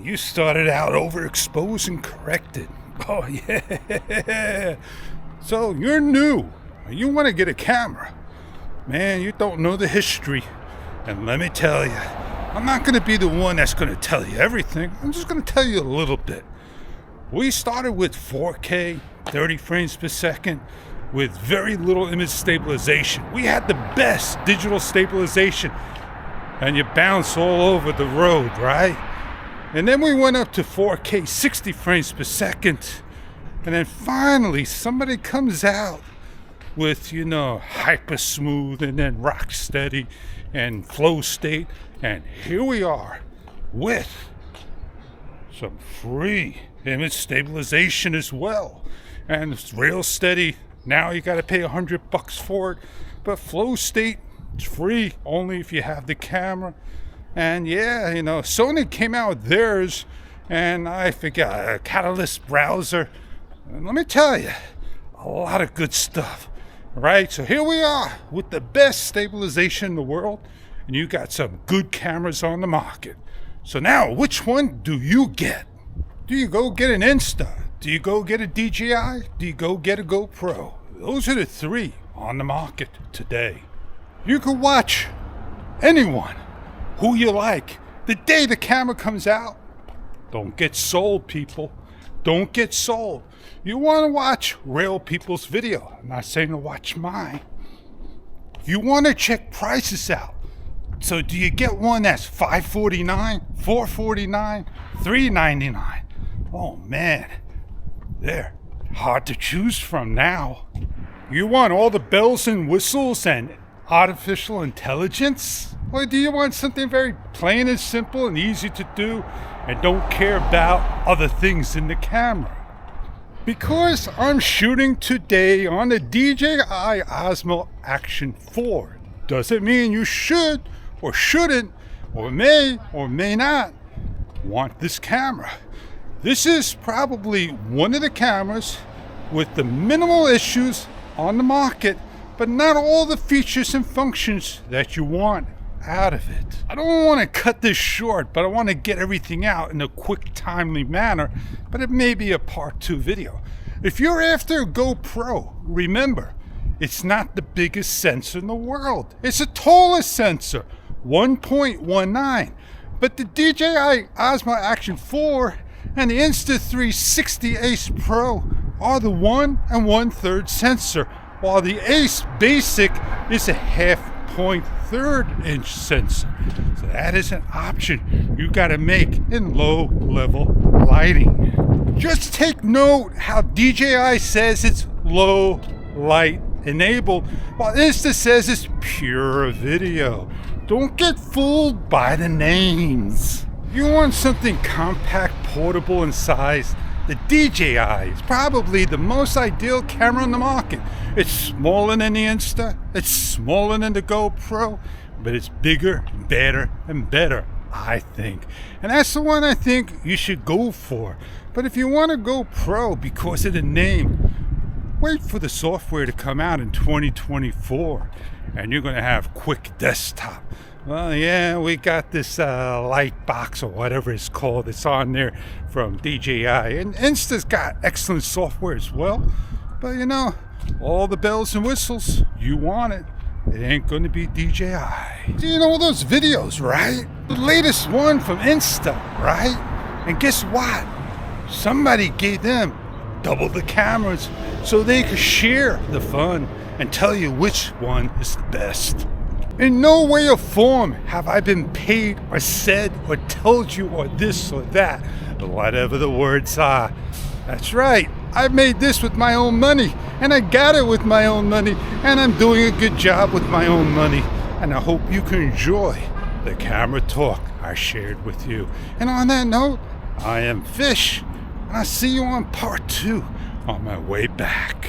you started out overexposed and corrected. Oh, yeah. So you're new. You want to get a camera. Man, you don't know the history. And let me tell you, I'm not going to be the one that's going to tell you everything. I'm just going to tell you a little bit. We started with 4K, 30 frames per second, with very little image stabilization. We had the best digital stabilization, and you bounce all over the road, right? And then we went up to 4K, 60 frames per second, and then finally somebody comes out with, hyper smooth and then rock steady and flow state, and here we are with some free image stabilization as well, and it's real steady. Now you got to pay $100 for it, but flow state is free only if you have the camera. And yeah, Sony came out with theirs, and I forgot a Catalyst browser. And let me tell you, a lot of good stuff. Right, so here we are with the best stabilization in the world, and you got some good cameras on the market. So now, which one do you get? Do you go get an Insta? Do you go get a DJI? Do you go get a GoPro? Those are the three on the market today. You can watch anyone who you like the day the camera comes out. Don't get sold, people. Don't get sold. You want to watch real people's video. I'm not saying to watch mine. You want to check prices out. So do you get one that's $549, $449, $399? Oh man, they're hard to choose from now. You want all the bells and whistles and artificial intelligence? Or do you want something very plain and simple and easy to do and don't care about other things in the camera? Because I'm shooting today on the DJI Osmo Action 4 doesn't mean you should or shouldn't or may not want this camera. This is probably one of the cameras with the minimal issues on the market, but not all the features and functions that you want out of it. I don't want to cut this short, but I want to get everything out in a quick, timely manner, but it may be a part 2 video. If you're after a GoPro, remember, it's not the biggest sensor in the world. It's the tallest sensor, 1.19. But the DJI Osmo Action 4 and the Insta360 Ace Pro are the 1 1/3 sensor, while the Ace Basic is a 0.5 inch sensor. So that is an option you got to make in low level lighting. Just take note how DJI says it's low light enabled, while Insta says it's pure video. Don't get fooled by the names. You want something compact, portable in size? The DJI is probably the most ideal camera on the market. It's smaller than the Insta, it's smaller than the GoPro, but it's bigger, better, and better, I think. And that's the one I think you should go for. But if you want to go pro because of the name, wait for the software to come out in 2024, and you're going to have quick desktop. Well, yeah, we got this light box or whatever it's called. It's on there from DJI. And Insta's got excellent software as well. But all the bells and whistles, you want it. It ain't going to be DJI. Do you know those videos, right? The latest one from Insta, right? And guess what? Somebody gave them double the cameras so they could share the fun and tell you which one is the best. In no way or form have I been paid or said or told you or this or that, whatever the words are. That's right, I made this with my own money, and I got it with my own money, and I'm doing a good job with my own money, and I hope you can enjoy the camera talk I shared with you. And on that note, I am Fish, and I'll see you on part 2 on my way back.